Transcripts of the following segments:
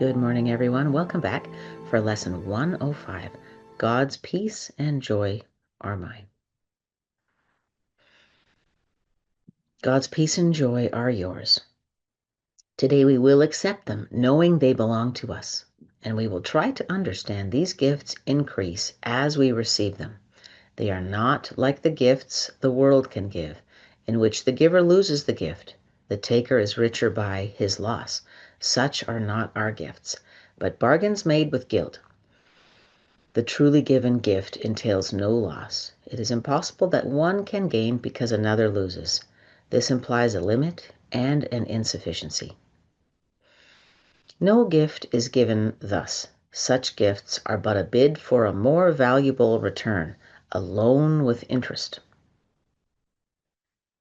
Good morning, everyone. Welcome back for lesson 105. God's peace and joy are mine. God's peace and joy are yours. Today we will accept them, knowing they belong to us, and we will try to understand these gifts increase as we receive them. They are not like the gifts the world can give, in which the giver loses the gift. The taker is richer by his loss. Such are not our gifts, but bargains made with guilt. The truly given gift entails no loss. It is impossible that one can gain because another loses. This implies a limit and an insufficiency. No gift is given thus. Such gifts are but a bid for a more valuable return, a loan with interest.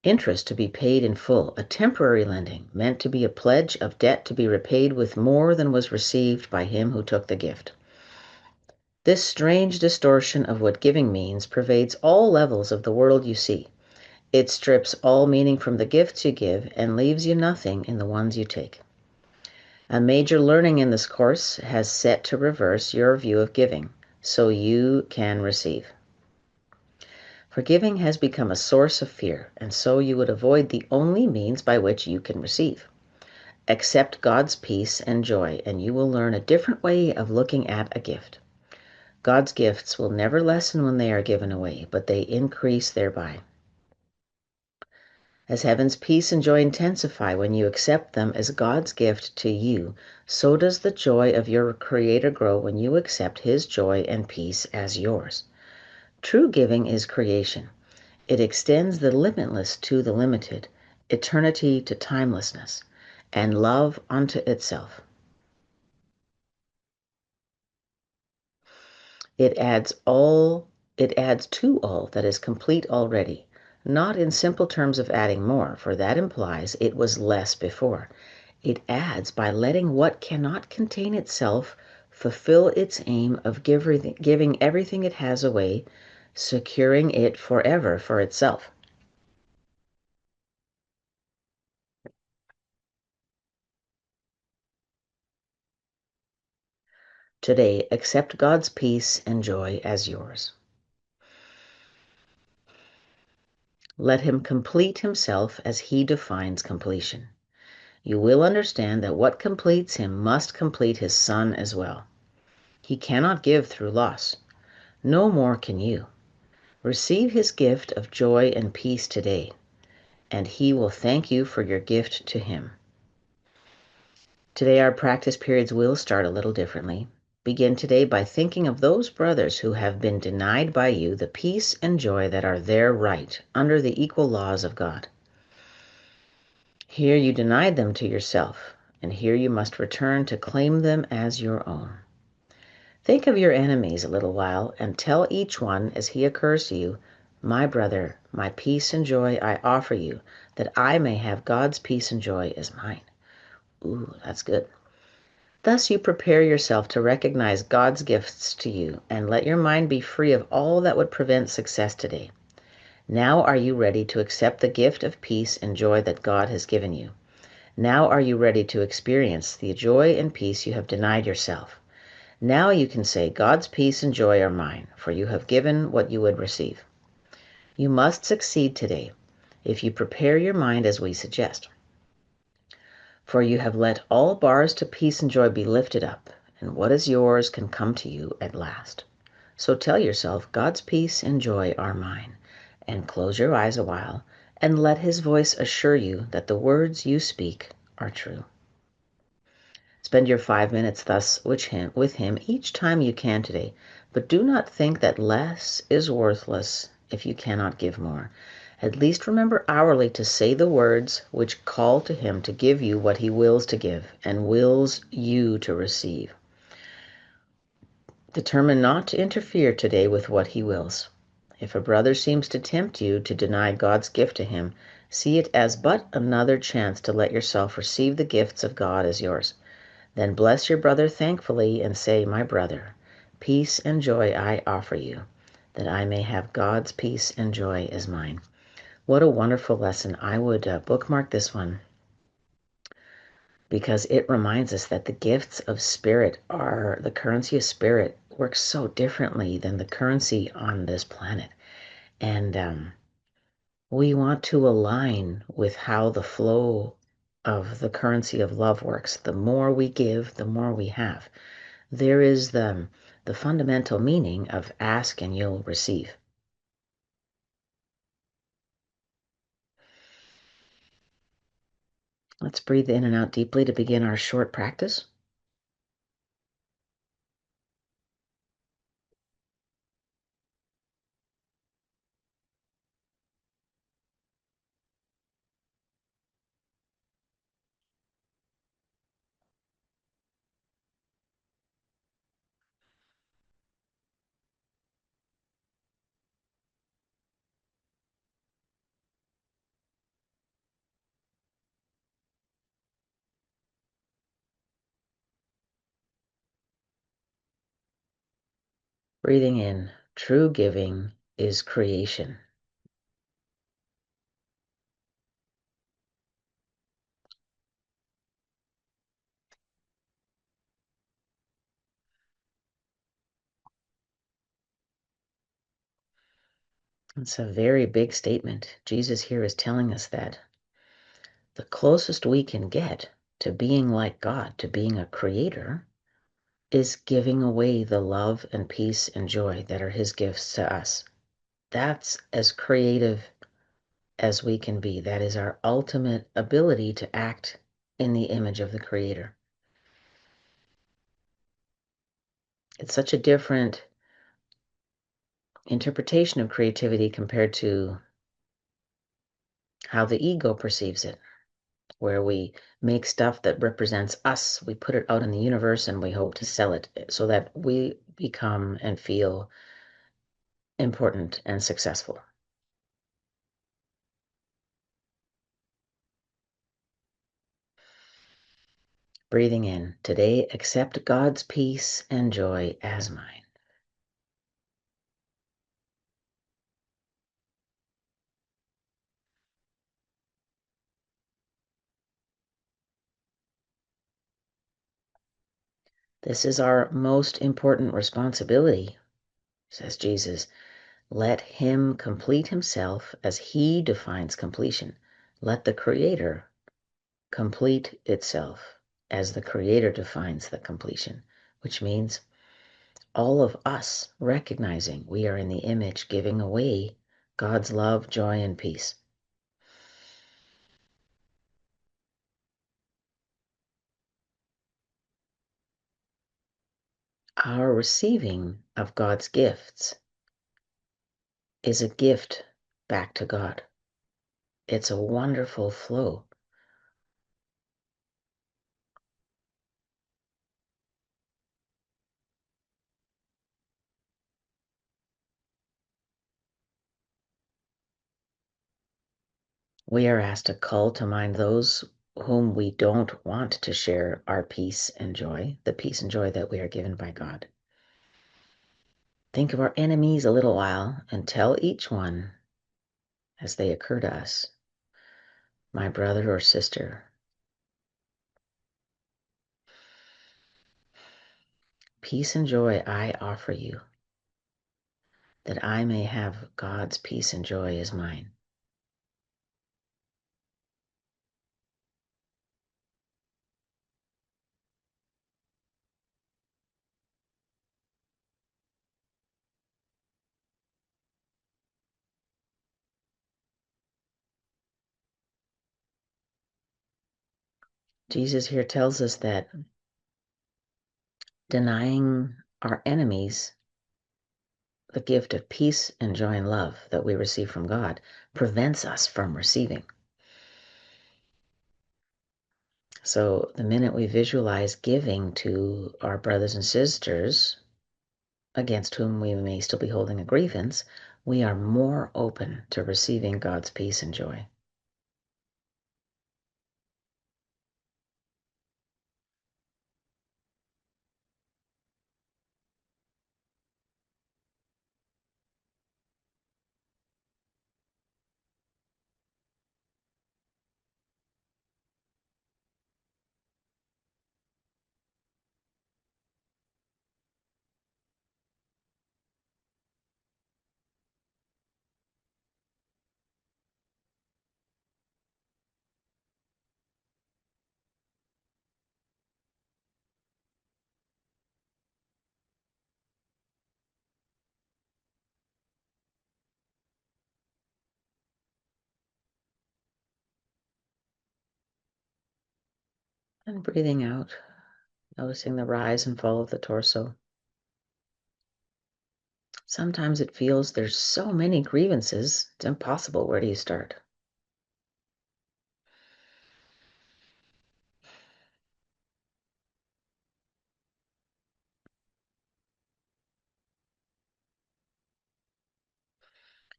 Interest to be paid in full, a temporary lending, meant to be a pledge of debt to be repaid with more than was received by him who took the gift. This strange distortion of what giving means pervades all levels of the world you see. It strips all meaning from the gifts you give and leaves you nothing in the ones you take. A major learning in this course has set to reverse your view of giving, so you can receive. For giving has become a source of fear, and so you would avoid the only means by which you can receive. Accept God's peace and joy, and you will learn a different way of looking at a gift. God's gifts will never lessen when they are given away, but they increase thereby. As heaven's peace and joy intensify when you accept them as God's gift to you, so does the joy of your Creator grow when you accept His joy and peace as yours. True giving is creation. It extends the limitless to the limited, eternity to timelessness, and love unto itself. It adds to all that is complete already, not in simple terms of adding more, for that implies it was less before. It adds by letting what cannot contain itself fulfill its aim of giving everything it has away, securing it forever for itself. Today, accept God's peace and joy as yours. Let Him complete Himself as He defines completion. You will understand that what completes Him must complete His Son as well. He cannot give through loss. No more can you. Receive His gift of joy and peace today, and He will thank you for your gift to Him. Today our practice periods will start a little differently. Begin today by thinking of those brothers who have been denied by you the peace and joy that are their right under the equal laws of God. Here you denied them to yourself, and here you must return to claim them as your own. Think of your enemies a little while and tell each one as he occurs to you, "My brother, my peace and joy I offer you, that I may have God's peace and joy as mine." Ooh, that's good. Thus you prepare yourself to recognize God's gifts to you and let your mind be free of all that would prevent success today. Now are you ready to accept the gift of peace and joy that God has given you? Now are you ready to experience the joy and peace you have denied yourself? Now you can say, "God's peace and joy are mine," for you have given what you would receive. You must succeed today if you prepare your mind as we suggest. For you have let all bars to peace and joy be lifted up, and what is yours can come to you at last. So tell yourself, "God's peace and joy are mine," and close your eyes a while, and let His voice assure you that the words you speak are true. Spend your 5 minutes thus with him each time you can today, but do not think that less is worthless if you cannot give more. At least remember hourly to say the words which call to Him to give you what He wills to give and wills you to receive. Determine not to interfere today with what He wills. If a brother seems to tempt you to deny God's gift to him, see it as but another chance to let yourself receive the gifts of God as yours. Then bless your brother thankfully and say, "My brother, peace and joy I offer you, that I may have God's peace and joy as mine." What a wonderful lesson. I would bookmark this one because it reminds us that the gifts of spirit are the currency of spirit works so differently than the currency on this planet. And we want to align with how the flow of the currency of love works. The more we give, the more we have. There is the fundamental meaning of ask and you'll receive. Let's breathe in and out deeply to begin our short practice. Breathing in, true giving is creation. It's a very big statement. Jesus here is telling us that the closest we can get to being like God, to being a creator, is giving away the love and peace and joy that are his gifts to us. That's as creative as we can be. That is our ultimate ability to act in the image of the creator. It's such a different interpretation of creativity compared to how the ego perceives it, where we make stuff that represents us, we put it out in the universe, and we hope to sell it so that we become and feel important and successful. Breathing in. Today, accept God's peace and joy as mine. This is our most important responsibility, says Jesus. Let him complete himself as he defines completion. Let the Creator complete itself as the Creator defines the completion, which means all of us recognizing we are in the image, giving away God's love, joy, and peace. Our receiving of God's gifts is a gift back to God. It's a wonderful flow. We are asked to call to mind those whom we don't want to share our peace and joy, the peace and joy that we are given by God. Think of our enemies a little while and tell each one as they occur to us, my brother or sister. Peace and joy I offer you, that I may have God's peace and joy as mine. Jesus here tells us that denying our enemies the gift of peace and joy and love that we receive from God prevents us from receiving. So the minute we visualize giving to our brothers and sisters against whom we may still be holding a grievance, we are more open to receiving God's peace and joy. And breathing out, noticing the rise and fall of the torso. Sometimes it feels there's so many grievances, it's impossible. Where do you start?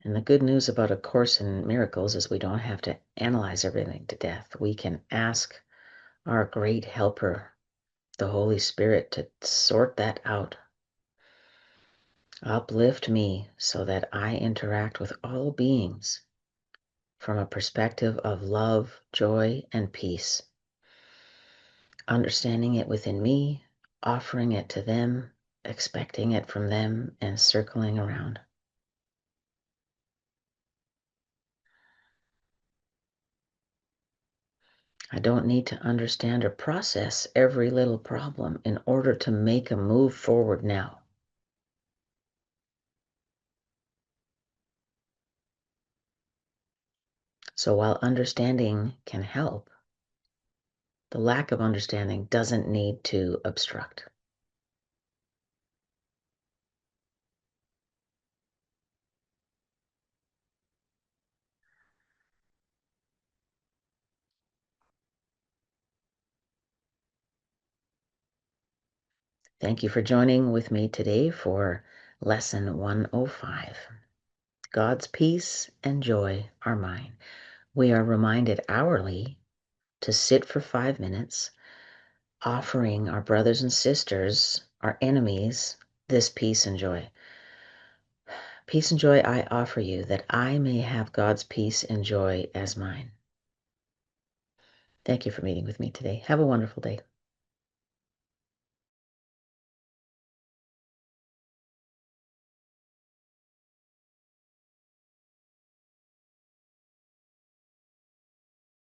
And the good news about A Course in Miracles is we don't have to analyze everything to death. We can ask our great helper, the Holy Spirit, to sort that out. Uplift me so that I interact with all beings from a perspective of love, joy, and peace. Understanding it within me, offering it to them, expecting it from them, and circling around. I don't need to understand or process every little problem in order to make a move forward now. So while understanding can help, the lack of understanding doesn't need to obstruct. Thank you for joining with me today for Lesson 105. God's peace and joy are mine. We are reminded hourly to sit for 5 minutes, offering our brothers and sisters, our enemies, this peace and joy. Peace and joy I offer you, that I may have God's peace and joy as mine. Thank you for meeting with me today. Have a wonderful day.